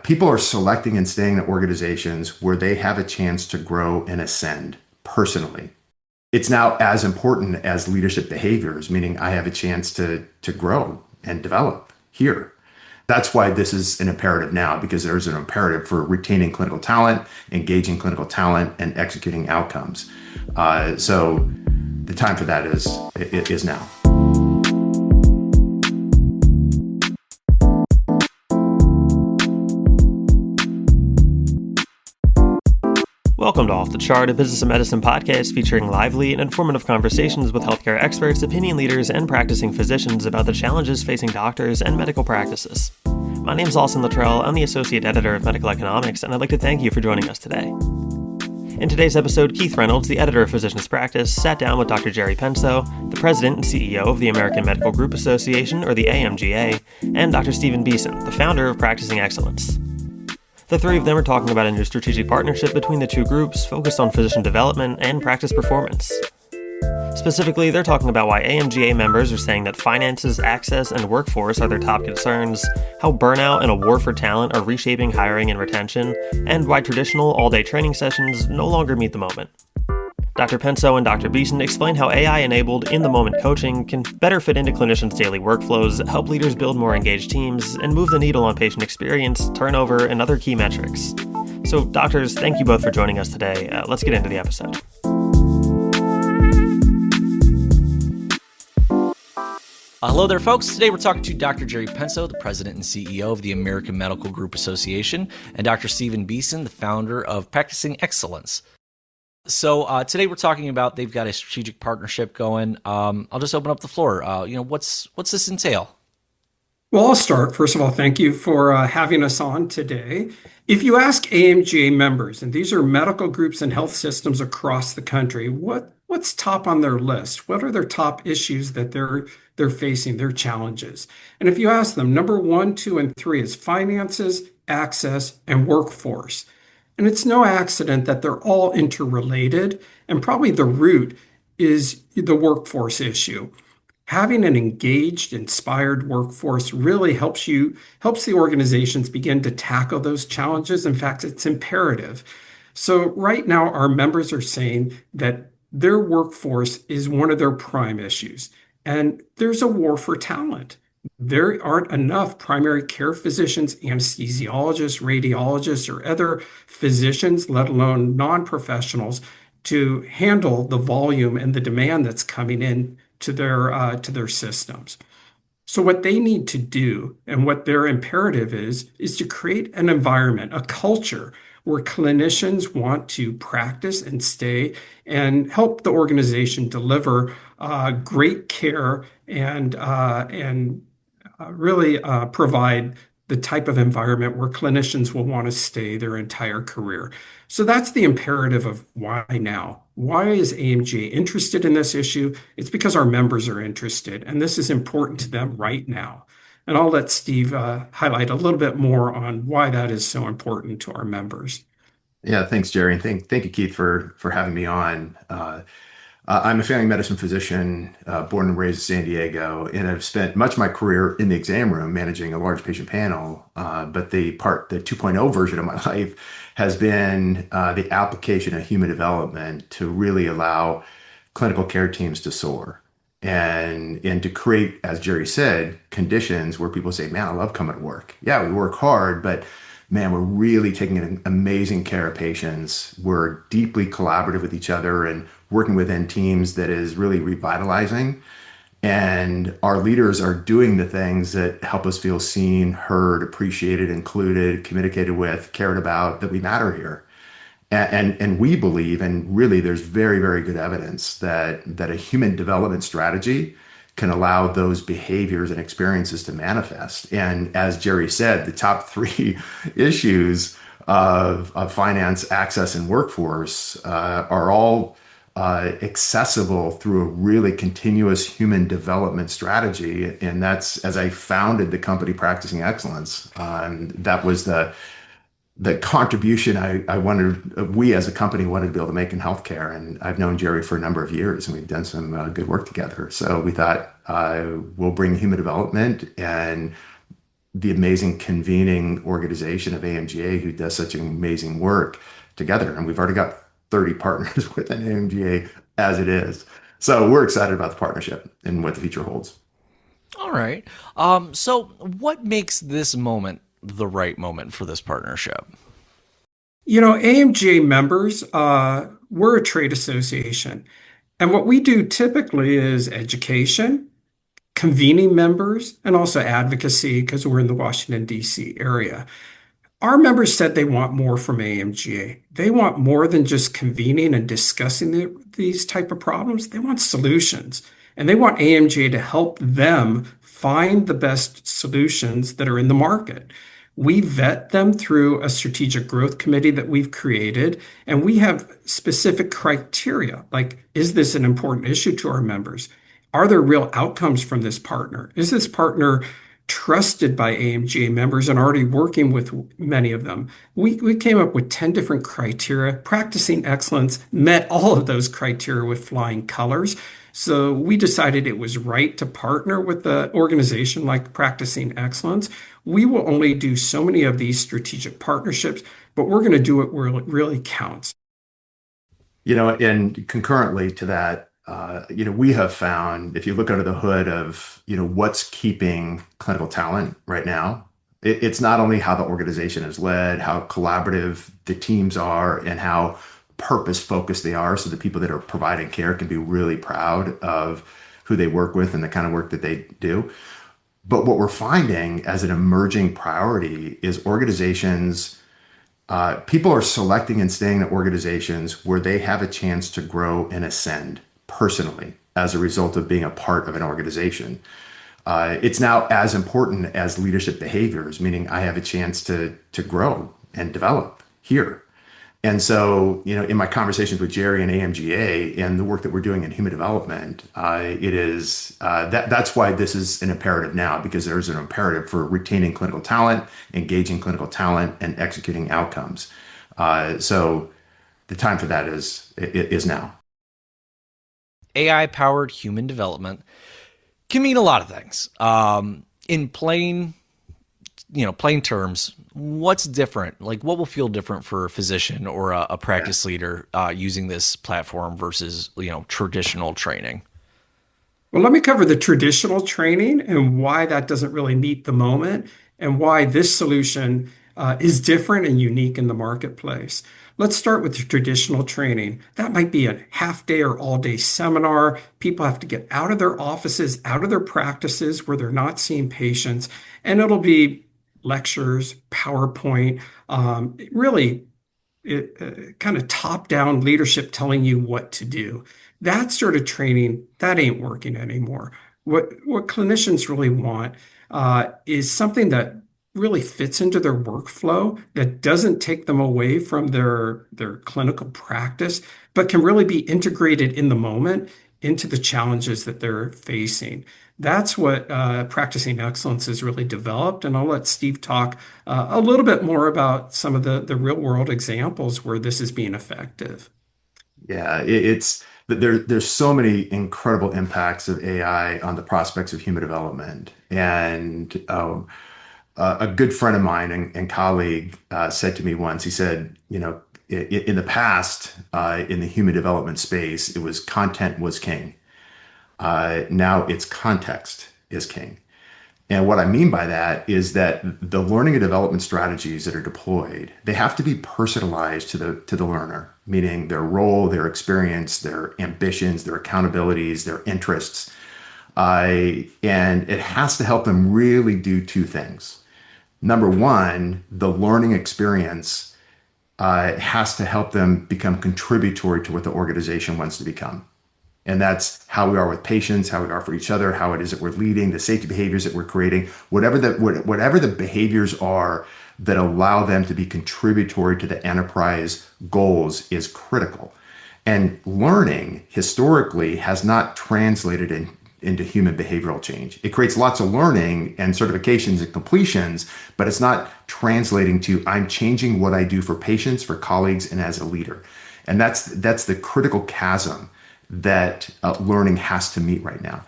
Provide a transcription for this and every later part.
People are selecting and staying in organizations where they have a chance to grow and ascend personally. It's now as important as leadership behaviors, meaning I have a chance to grow and develop here. That's why this is an imperative now, because there's an imperative for retaining clinical talent, engaging clinical talent, and executing outcomes. So the time for that is now. Welcome to Off the Chart, a business and medicine podcast featuring lively and informative conversations with healthcare experts, opinion leaders, and practicing physicians about the challenges facing doctors and medical practices. My name is Littrell. I'm the Associate Editor of Medical Economics, and I'd like to thank you for joining us today. In today's episode, Keith Reynolds, the editor of Physicians Practice, sat down with Dr. Jerry Penso, the president and CEO of the American Medical Group Association, or the AMGA, and Dr. Stephen Beeson, the founder of Practicing Excellence. The three of them are talking about a new strategic partnership between the two groups focused on physician development and practice performance. Specifically, they're talking about why AMGA members are saying that finances, access, and workforce are their top concerns, how burnout and a war for talent are reshaping hiring and retention, and why traditional all-day training sessions no longer meet the moment. Dr. Penso and Dr. Beeson explain how AI-enabled in-the-moment coaching can better fit into clinicians' daily workflows, help leaders build more engaged teams, and move the needle on patient experience, turnover, and other key metrics. So, doctors, thank you both for joining us today. Let's get into the episode. Hello there, folks. Today we're talking to Dr. Jerry Penso, the president and CEO of the American Medical Group Association, and Dr. Stephen Beeson, the founder of Practicing Excellence. So today we're talking about they've got a strategic partnership going. I'll just open up the floor. What's this entail? Well, I'll start. First of all, thank you for having us on today. If you ask AMGA members, and these are medical groups and health systems across the country, what's top on their list? What are their top issues that they're facing, their challenges? And if you ask them, number 1, 2, and 3 is finances, access, and workforce. And it's no accident that they're all interrelated, and probably the root is the workforce issue. Having an engaged, inspired workforce really helps the organizations begin to tackle those challenges. In fact, it's imperative. So right now, our members are saying that their workforce is one of their prime issues, and there's a war for talent. There aren't enough primary care physicians, anesthesiologists, radiologists, or other physicians, let alone non-professionals, to handle the volume and the demand that's coming in to their systems. So what they need to do and what their imperative is to create an environment, a culture where clinicians want to practice and stay and help the organization deliver great care and really provide the type of environment where clinicians will want to stay their entire career. So that's the imperative of why now. Why is AMGA interested in this issue? It's because our members are interested, and this is important to them right now. And I'll let Steve highlight a little bit more on why that is so important to our members. Yeah, thanks, Jerry. And thank you, Keith, for having me on. I'm a family medicine physician, born and raised in San Diego, and I've spent much of my career in the exam room managing a large patient panel. But the 2.0 version of my life has been the application of human development to really allow clinical care teams to soar and to create, as Jerry said, conditions where people say, man, I love coming to work. Yeah, we work hard, but man, we're really taking an amazing care of patients. We're deeply collaborative with each other and working within teams that is really revitalizing. And our leaders are doing the things that help us feel seen, heard, appreciated, included, communicated with, cared about, that we matter here. And we believe, and really there's very, very good evidence that a human development strategy can allow those behaviors and experiences to manifest. And as Jerry said, the top 3 issues of finance, access, and workforce are all accessible through a really continuous human development strategy. And that's, as I founded the company Practicing Excellence, that was the contribution we as a company wanted to be able to make in healthcare. And I've known Jerry for a number of years, and we've done some good work together. So we thought we'll bring human development and the amazing convening organization of AMGA who does such amazing work together. And we've already got 30 partners within AMGA as it is. So we're excited about the partnership and what the future holds. All right. So what makes this moment the right moment for this partnership? AMGA members, we're a trade association. And what we do typically is education, convening members, and also advocacy because we're in the Washington, D.C. area. Our members said they want more from AMGA. They want more than just convening and discussing these type of problems. They want solutions, and they want AMGA to help them find the best solutions that are in the market. We vet them through a strategic growth committee that we've created, and we have specific criteria, like, is this an important issue to our members? Are there real outcomes from this partner? Is this partner trusted by AMGA members and already working with many of them? We came up with 10 different criteria. Practicing excellence met all of those criteria with flying colors. So we decided it was right to partner with an organization like Practicing Excellence. We will only do so many of these strategic partnerships, but we're going to do it where it really counts. And concurrently to that, we have found if you look under the hood of, what's keeping clinical talent right now, it's not only how the organization is led, how collaborative the teams are, and how purpose focused they are. So the people that are providing care can be really proud of who they work with and the kind of work that they do. But what we're finding as an emerging priority is organizations, people are selecting and staying in organizations where they have a chance to grow and ascend personally as a result of being a part of an organization. It's now as important as leadership behaviors, meaning I have a chance to grow and develop here. And so, in my conversations with Jerry and AMGA and the work that we're doing in human development, it is that's why this is an imperative now, because there's an imperative for retaining clinical talent, engaging clinical talent, and executing outcomes. So the time for that is now. AI-powered human development can mean a lot of things. In plain terms, what's different? Like, what will feel different for a physician or a practice leader using this platform versus, traditional training? Well, let me cover the traditional training and why that doesn't really meet the moment and why this solution is different and unique in the marketplace. Let's start with the traditional training. That might be a half day or all day seminar. People have to get out of their offices, out of their practices where they're not seeing patients, and it'll be lectures, PowerPoint, really kind of top-down leadership telling you what to do. That sort of training, that ain't working anymore. What clinicians really want is something that really fits into their workflow, that doesn't take them away from their clinical practice, but can really be integrated in the moment into the challenges that they're facing. That's what Practicing Excellence has really developed. And I'll let Steve talk a little bit more about some of the real world examples where this is being effective. Yeah, there's so many incredible impacts of AI on the prospects of human development. And a good friend of mine and colleague said to me once, he said, in the past, in the human development space, it was content was king. Now it's context is king. And what I mean by that is that the learning and development strategies that are deployed, they have to be personalized to the learner, meaning their role, their experience, their ambitions, their accountabilities, their interests. And it has to help them really do two things. Number one, the learning experience has to help them become contributory to what the organization wants to become. And that's how we are with patients, how we are for each other, how it is that we're leading, the safety behaviors that we're creating, whatever the behaviors are that allow them to be contributory to the enterprise goals is critical. And learning historically has not translated into human behavioral change. It creates lots of learning and certifications and completions, but it's not translating to I'm changing what I do for patients, for colleagues, and as a leader. And that's the critical chasm that learning has to meet right now.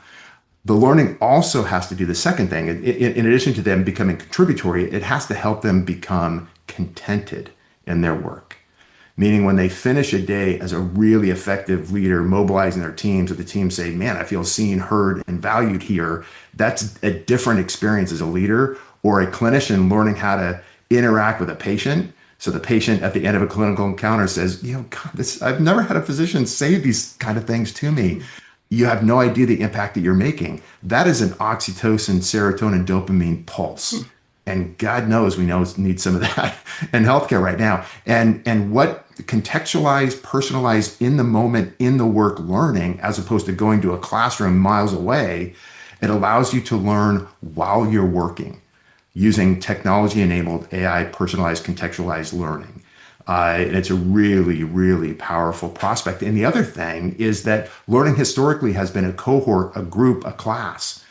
The learning also has to do the second thing. In addition to them becoming contributory, it has to help them become contented in their work. Meaning when they finish a day as a really effective leader, mobilizing their teams, that the teams say, man, I feel seen, heard, and valued here. That's a different experience as a leader or a clinician learning how to interact with a patient. So the patient at the end of a clinical encounter says, God, I've never had a physician say these kind of things to me. You have no idea the impact that you're making. That is an oxytocin, serotonin, dopamine pulse. And God knows we need some of that in healthcare right now. And what contextualized, personalized, in the moment, in the work learning, as opposed to going to a classroom miles away, it allows you to learn while you're working using technology-enabled AI personalized, contextualized learning. And it's a really, really powerful prospect. And the other thing is that learning historically has been a cohort, a group, a class.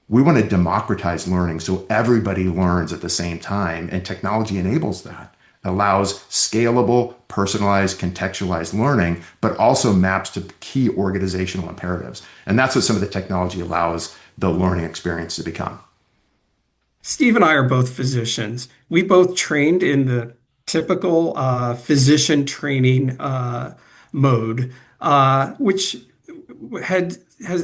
We want to democratize learning so everybody learns at the same time, and technology enables that. It allows scalable, personalized, contextualized learning, but also maps to key organizational imperatives. And that's what some of the technology allows the learning experience to become. Steve and I are both physicians. We both trained in the typical physician training mode, which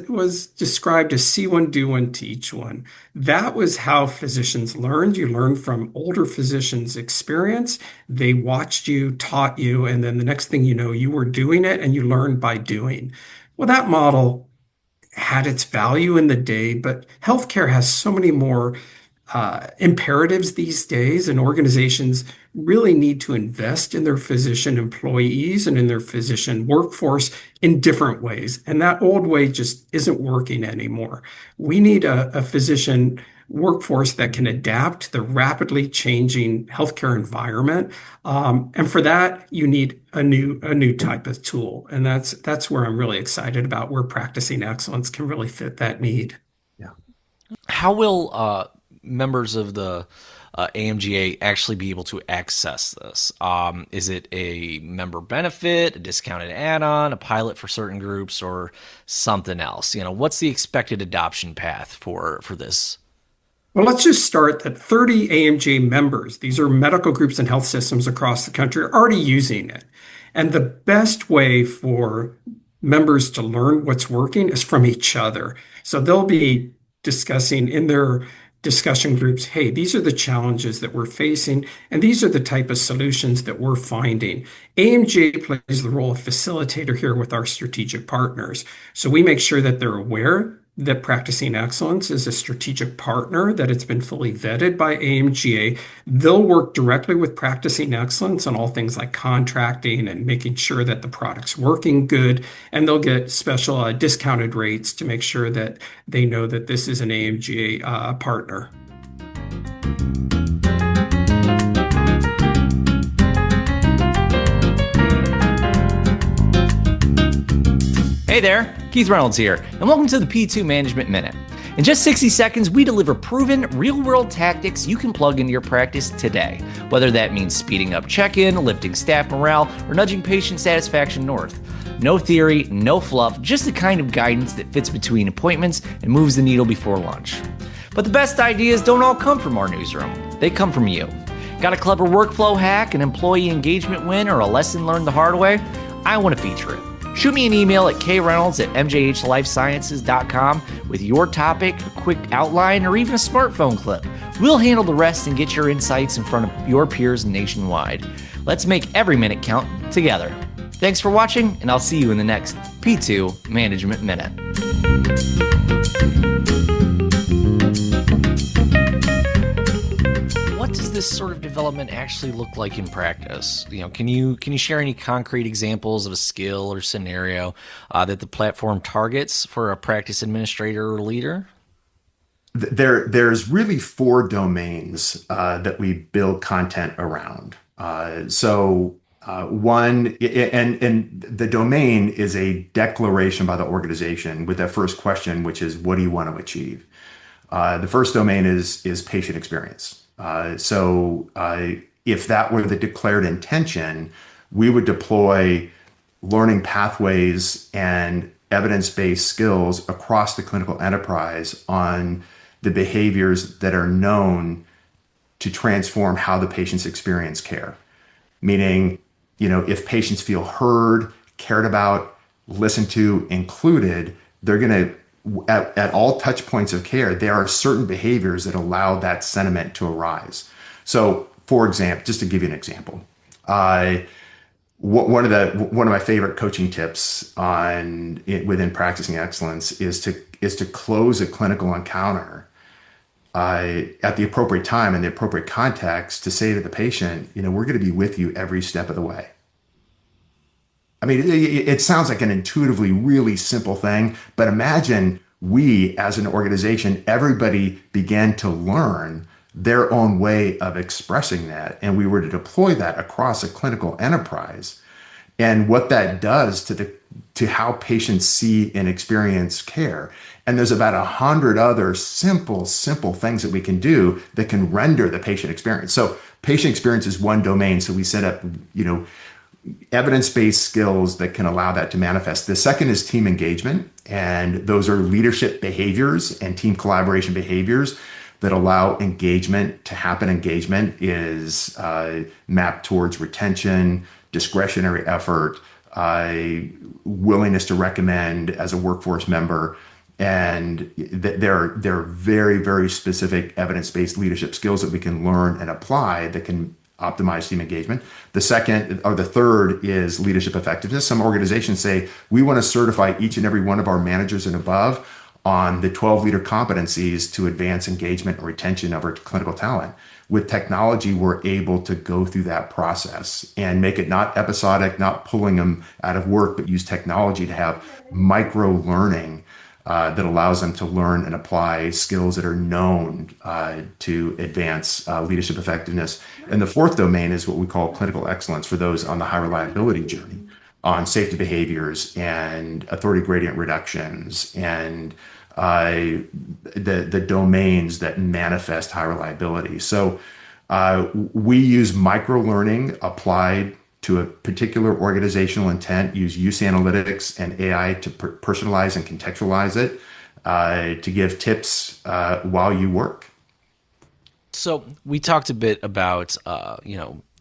was described as see one, do one, teach one. That was how physicians learned. You learned from older physicians' experience. They watched you, taught you, and then the next thing you know, you were doing it and you learned by doing. Well, that model had its value in the day, but healthcare has so many more imperatives these days, and organizations really need to invest in their physician employees and in their physician workforce in different ways. And that old way just isn't working anymore. We need a physician workforce that can adapt to the rapidly changing healthcare environment. And for that, you need a new type of tool. And that's where I'm really excited about where practicing excellence can really fit that need. Yeah. How will members of the AMGA actually be able to access this? Is it a member benefit, a discounted add-on, a pilot for certain groups, or something else? What's the expected adoption path for this? Well, let's just start that 30 AMGA members, these are medical groups and health systems across the country, are already using it. And the best way for members to learn what's working is from each other. So they'll be discussing in their discussion groups, hey, these are the challenges that we're facing, and these are the type of solutions that we're finding. AMGA plays the role of facilitator here with our strategic partners. So we make sure that they're aware that Practicing Excellence is a strategic partner, that it's been fully vetted by AMGA. They'll work directly with Practicing Excellence on all things like contracting and making sure that the product's working good. And they'll get special discounted rates to make sure that they know that this is an AMGA partner. Hey there, Keith Reynolds here, and welcome to the P2 Management Minute. In just 60 seconds, we deliver proven, real-world tactics you can plug into your practice today, whether that means speeding up check-in, lifting staff morale, or nudging patient satisfaction north. No theory, no fluff, just the kind of guidance that fits between appointments and moves the needle before lunch. But the best ideas don't all come from our newsroom. They come from you. Got a clever workflow hack, an employee engagement win, or a lesson learned the hard way? I want to feature it. Shoot me an email at kreynolds@mjhlifesciences.com with your topic, a quick outline, or even a smartphone clip. We'll handle the rest and get your insights in front of your peers nationwide. Let's make every minute count together. Thanks for watching, and I'll see you in the next P2 Management Minute. What does this sort of development actually look like in practice? Can you share any concrete examples of a skill or scenario that the platform targets for a practice administrator or leader? There's really 4 domains that we build content around. One, and the domain is a declaration by the organization with that first question, which is, what do you want to achieve? The first domain is patient experience. If that were the declared intention, we would deploy learning pathways and evidence-based skills across the clinical enterprise on the behaviors that are known to transform how the patients experience care. Meaning, if patients feel heard, cared about, listened to, included, they're going to, at all touch points of care, there are certain behaviors that allow that sentiment to arise. So, for example, just to give you an example, one of my favorite coaching tips within practicing excellence is to close a clinical encounter at the appropriate time and the appropriate context to say to the patient, we're going to be with you every step of the way. I mean, it sounds like an intuitively really simple thing, but imagine we as an organization, everybody began to learn their own way of expressing that, and we were to deploy that across a clinical enterprise. And what that does to how patients see and experience care. And there's about 100 other simple things that we can do that can render the patient experience. So patient experience is one domain. So we set up, evidence-based skills that can allow that to manifest. The second is team engagement. And those are leadership behaviors and team collaboration behaviors that allow engagement to happen. Engagement is mapped towards retention, discretionary effort, willingness to recommend as a workforce member. And there are very, very specific evidence-based leadership skills that we can learn and apply that can optimize team engagement. The third is leadership effectiveness. Some organizations say, we want to certify each and every one of our managers and above on the 12 leader competencies to advance engagement and retention of our clinical talent. With technology, we're able to go through that process and make it not episodic, not pulling them out of work, but use technology to have micro learning that allows them to learn and apply skills that are known to advance leadership effectiveness. And the fourth domain is what we call clinical excellence for those on the high reliability journey on safety behaviors and authority gradient reductions and the domains that manifest high reliability. So we use micro learning applied to a particular organizational intent, use analytics and AI to personalize and contextualize it, to give tips while you work. So we talked a bit about,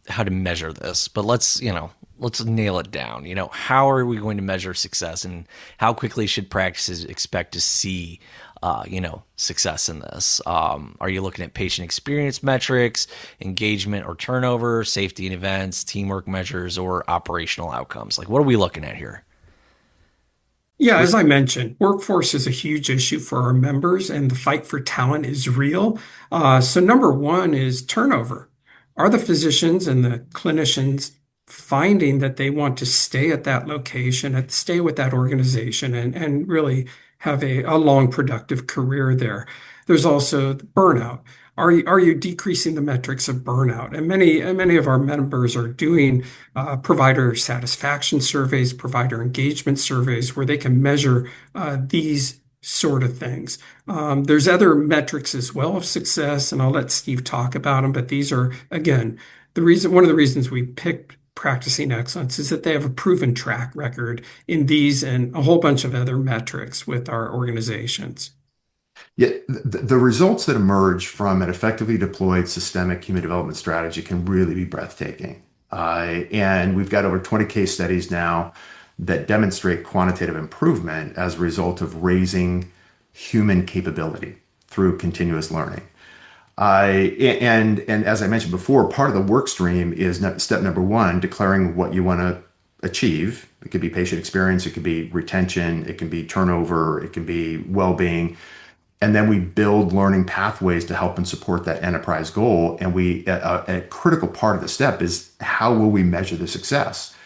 how to measure this, but let's nail it down. How are we going to measure success, and how quickly should practices expect to see, success in this? Are you looking at patient experience metrics, engagement or turnover, safety and events, teamwork measures, or operational outcomes? Like, what are we looking at here? Yeah, as I mentioned, workforce is a huge issue for our members, and the fight for talent is real. So number one is turnover. Are the physicians and the clinicians finding that they want to stay at that location, and stay with that organization, and really have a long, productive career there? There's also burnout. Are you decreasing the metrics of burnout? And many of our members are doing provider satisfaction surveys, provider engagement surveys, where they can measure these sort of things. There's other metrics as well of success, and I'll let Steve talk about them. But these are, again, one of the reasons we picked Practicing Excellence is that they have a proven track record in these and a whole bunch of other metrics with our organizations. Yeah, the results that emerge from an effectively deployed systemic human development strategy can really be breathtaking. And we've got over 20 case studies now that demonstrate quantitative improvement as a result of raising human capability through continuous learning. And as I mentioned before, part of the work stream is step number one, declaring what you want to achieve. It could be patient experience, it could be retention, it can be turnover, it can be well-being. And then we build learning pathways to help and support that enterprise goal. And a critical part of the step is, how will we measure the success?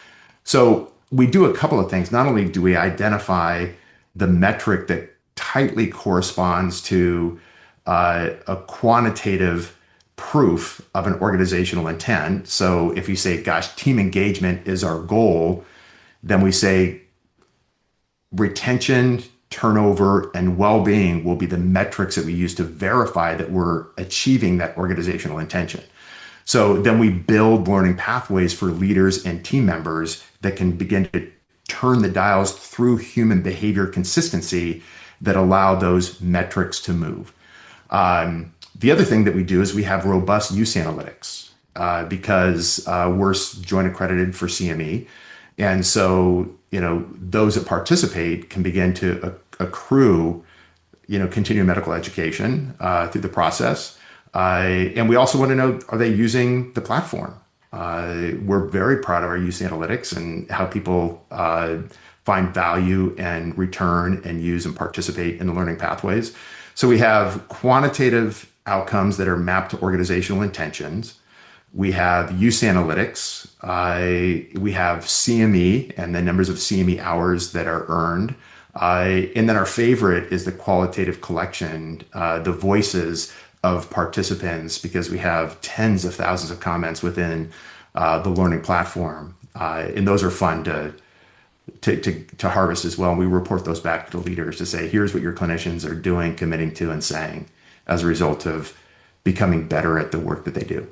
So we do a couple of things. Not only do we identify the metric that tightly corresponds to a quantitative proof of an organizational intent. So if you say, gosh, team engagement is our goal, then we say retention, turnover, and well-being will be the metrics that we use to verify that we're achieving that organizational intention. So then we build learning pathways for leaders and team members that can begin to turn the dials through human behavior consistency that allow those metrics to move. The other thing that we do is we have robust use analytics because we're joint accredited for CME. And so, those that participate can begin to accrue, continuing medical education through the process. And we also want to know, are they using the platform? We're very proud of our use analytics and how people find value and return and use and participate in the learning pathways. So we have quantitative outcomes that are mapped to organizational intentions. We have use analytics. We have CME and the numbers of CME hours that are earned. And then our favorite is the qualitative collection, the voices of participants, because we have tens of thousands of comments within the learning platform. And those are fun to harvest as well. And we report those back to the leaders to say, here's what your clinicians are doing, committing to, and saying as a result of becoming better at the work that they do.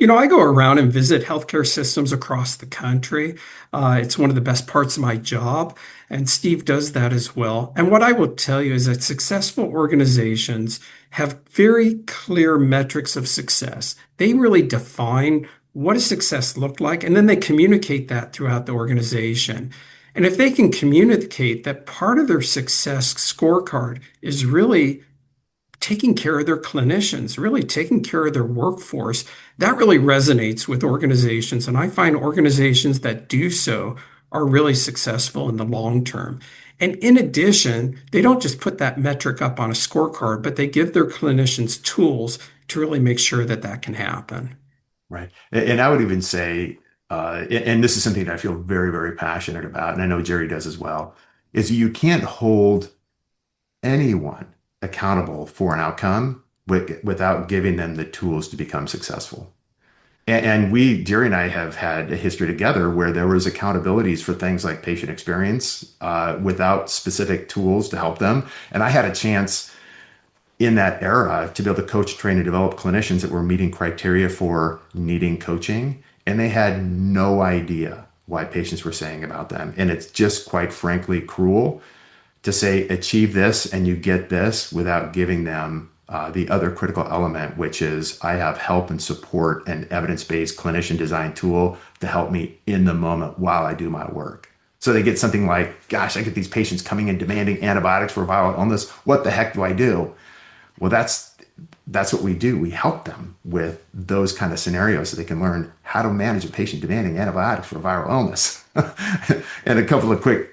I go around and visit healthcare systems across the country. It's one of the best parts of my job, and Steve does that as well. And what I will tell you is that successful organizations have very clear metrics of success. They really define what does success look like, and then they communicate that throughout the organization. And if they can communicate that part of their success scorecard is really taking care of their clinicians, really taking care of their workforce, that really resonates with organizations. And I find organizations that do so are really successful in the long term. And in addition, they don't just put that metric up on a scorecard, but they give their clinicians tools to really make sure that that can happen. Right. And I would even say, and this is something that I feel very, very passionate about, and I know Jerry does as well, is you can't hold anyone accountable for an outcome without giving them the tools to become successful. And Jerry and I have had a history together where there was accountabilities for things like patient experience without specific tools to help them. And I had a chance in that era to be able to coach, train, and develop clinicians that were meeting criteria for needing coaching. And they had no idea why patients were saying about them. And it's just quite frankly cruel to say, achieve this and you get this without giving them the other critical element, which is I have help and support and evidence-based clinician design tool to help me in the moment while I do my work. So they get something like, gosh, I get these patients coming in demanding antibiotics for viral illness. What the heck do I do? Well, that's what we do. We help them with those kind of scenarios so they can learn how to manage a patient demanding antibiotics for viral illness. And a couple of quick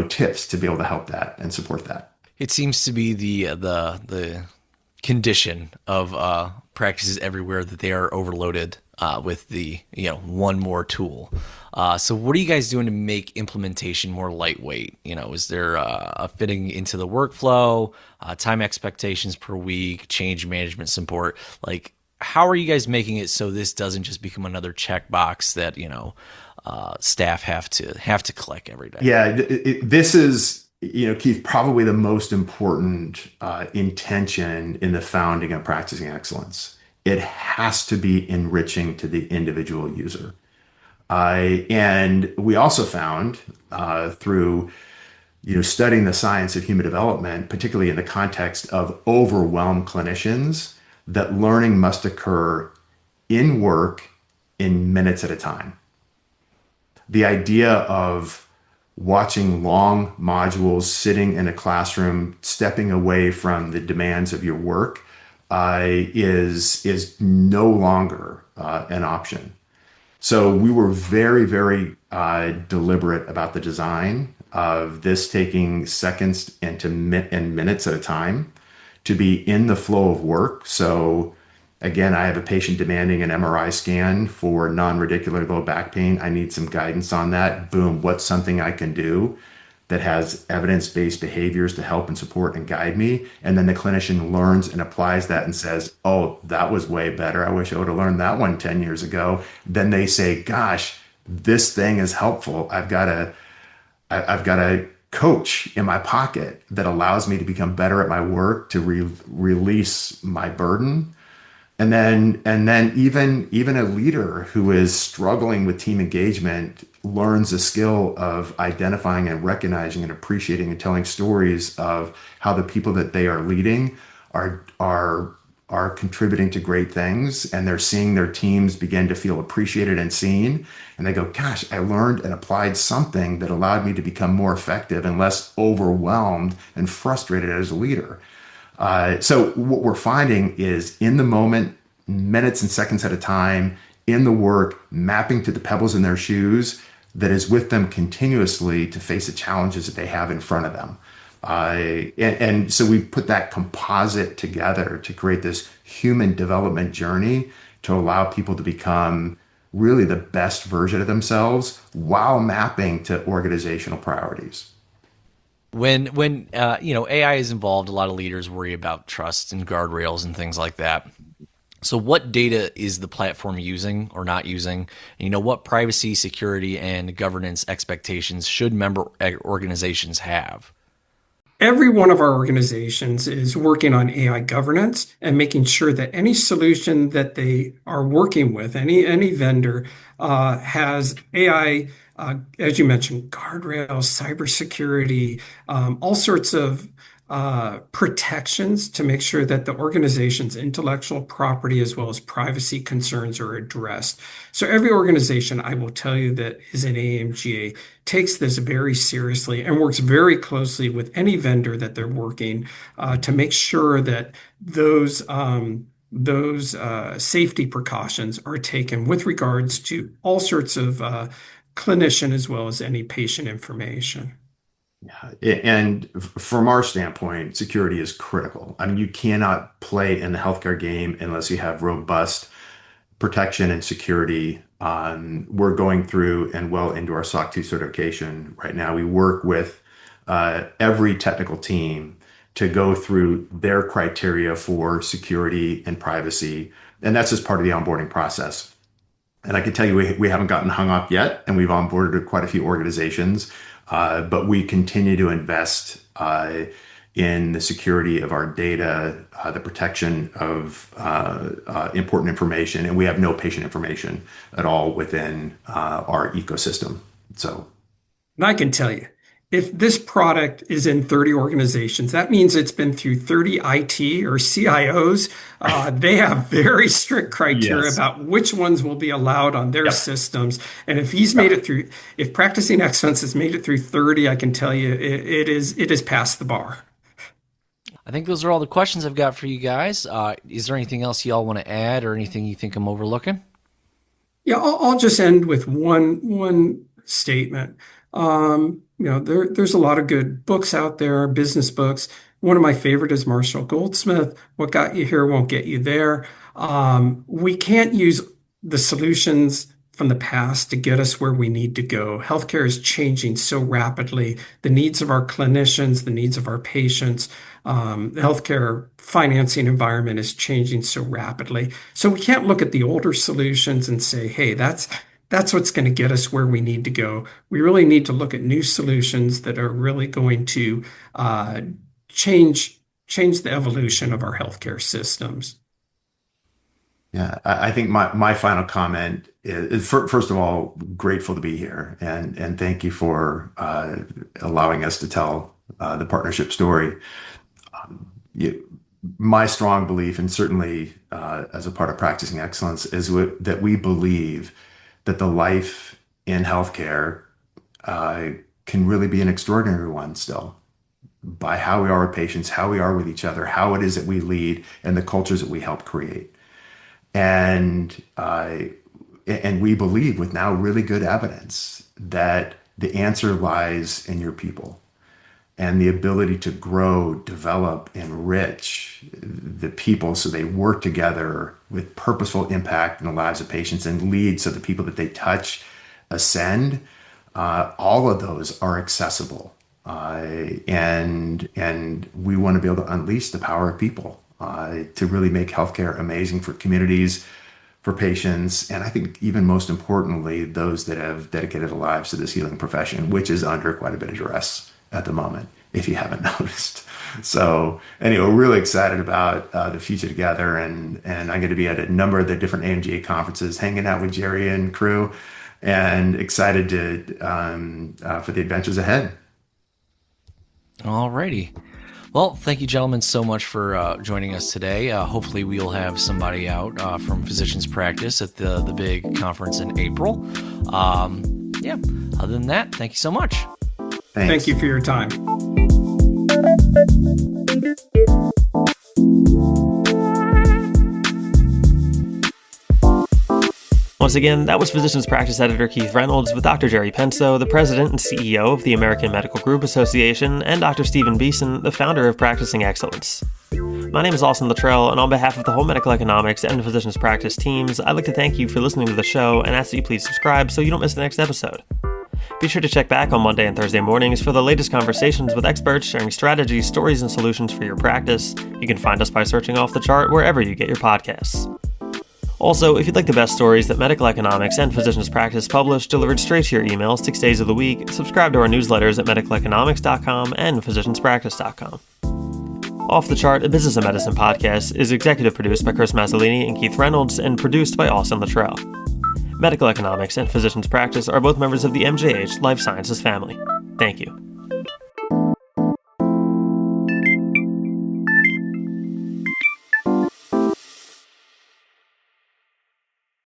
tips to be able to help that and support that. It seems to be the condition of practices everywhere that they are overloaded with the one more tool. So what are you guys doing to make implementation more lightweight? Is there a fitting into the workflow, time expectations per week, change management support? Like, how are you guys making it so this doesn't just become another checkbox that staff have to click every day? Yeah, this is, Keith, probably the most important intention in the founding of Practicing Excellence. It has to be enriching to the individual user. And we also found through studying the science of human development, particularly in the context of overwhelmed clinicians, that learning must occur in work in minutes at a time. The idea of watching long modules, sitting in a classroom, stepping away from the demands of your work is no longer an option. So we were very, very deliberate about the design of this taking seconds and minutes at a time to be in the flow of work. So again, I have a patient demanding an MRI scan for non-radicular low back pain. I need some guidance on that. Boom, what's something I can do that has evidence-based behaviors to help and support and guide me? And then the clinician learns and applies that and says, oh, that was way better. I wish I would have learned that one 10 years ago. Then they say, gosh, this thing is helpful. I've got a coach in my pocket that allows me to become better at my work, to release my burden. And then even a leader who is struggling with team engagement learns the skill of identifying and recognizing and appreciating and telling stories of how the people that they are leading are contributing to great things, and they're seeing their teams begin to feel appreciated and seen, and they go, gosh, I learned and applied something that allowed me to become more effective and less overwhelmed and frustrated as a leader. So what we're finding is in the moment, minutes and seconds at a time, in the work, mapping to the pebbles in their shoes that is with them continuously to face the challenges that they have in front of them. And so we put that composite together to create this human development journey to allow people to become really the best version of themselves while mapping to organizational priorities. When AI is involved, a lot of leaders worry about trust and guardrails and things like that. So what data is the platform using or not using? And, what privacy, security, and governance expectations should member organizations have? Every one of our organizations is working on AI governance and making sure that any solution that they are working with, any vendor, has AI, as you mentioned, guardrails, cybersecurity, all sorts of protections to make sure that the organization's intellectual property as well as privacy concerns are addressed. So every organization, I will tell you, that is an AMGA takes this very seriously and works very closely with any vendor that they're working to make sure that those safety precautions are taken with regards to all sorts of clinician as well as any patient information. And from our standpoint, security is critical. I mean, you cannot play in the healthcare game unless you have robust protection and security. We're going through and well into our SOC 2 certification right now. We work with every technical team to go through their criteria for security and privacy. And that's just part of the onboarding process. And I can tell you, we haven't gotten hung up yet, and we've onboarded quite a few organizations. But we continue to invest in the security of our data, the protection of important information, and we have no patient information at all within our ecosystem. So, and I can tell you, if this product is in 30 organizations, that means it's been through 30 IT or CIOs. They have very strict criteria yes. about which ones will be allowed on their Yep. systems. And if he's made it through, if Practicing Excellence has made it through 30, I can tell you it is past the bar. I think those are all the questions I've got for you guys. Is there anything else y'all want to add or anything you think I'm overlooking? Yeah, I'll just end with one statement. There's a lot of good books out there, business books. One of my favorite is Marshall Goldsmith. What got you here won't get you there. We can't use the solutions from the past to get us where we need to go. Healthcare is changing so rapidly. The needs of our clinicians, the needs of our patients, the healthcare financing environment is changing so rapidly. So we can't look at the older solutions and say, hey, that's what's going to get us where we need to go. We really need to look at new solutions that are really going to change the evolution of our healthcare systems. Yeah, I think my final comment is first of all, grateful to be here, and thank you for allowing us to tell the partnership story. My strong belief, and certainly as a part of Practicing Excellence, is that we believe that the life in healthcare can really be an extraordinary one still, by how we are with patients, how we are with each other, how it is that we lead, and the cultures that we help create. And we believe, with now really good evidence, that the answer lies in your people and the ability to grow, develop, enrich the people so they work together with purposeful impact in the lives of patients and lead so the people that they touch ascend. All of those are accessible. And we want to be able to unleash the power of people to really make healthcare amazing for communities, for patients, and I think even most importantly, those that have dedicated their lives to this healing profession, which is under quite a bit of duress at the moment, if you haven't noticed. So anyway, we're really excited about the future together, and I'm going to be at a number of the different AMGA conferences, hanging out with Jerry and crew, and excited for the adventures ahead. Alrighty. Well, thank you, gentlemen, so much for joining us today. Hopefully, we'll have somebody out from Physicians Practice at the big conference in April. Other than that, thank you so much. Thanks. Thank you for your time. Once again, that was Physicians Practice Editor Keith Reynolds with Dr. Jerry Penso, the President and CEO of the American Medical Group Association, and Dr. Stephen Beeson, the founder of Practicing Excellence. My name is Austin Littrell, and on behalf of the whole medical economics and Physicians Practice teams, I'd like to thank you for listening to the show and ask that you please subscribe so you don't miss the next episode. Be sure to check back on Monday and Thursday mornings for the latest conversations with experts sharing strategies, stories, and solutions for your practice. You can find us by searching Off the Chart wherever you get your podcasts. Also, if you'd like the best stories that medical economics and Physicians Practice publish delivered straight to your email 6 days of the week, subscribe to our newsletters at medicaleconomics.com and physicianspractice.com. Off the Chart, a business and medicine podcast, is executive produced by Chris Mazzolini and Keith Reynolds and produced by Austin Littrell. Medical economics and Physicians Practice are both members of the MGH Life Sciences family. Thank you.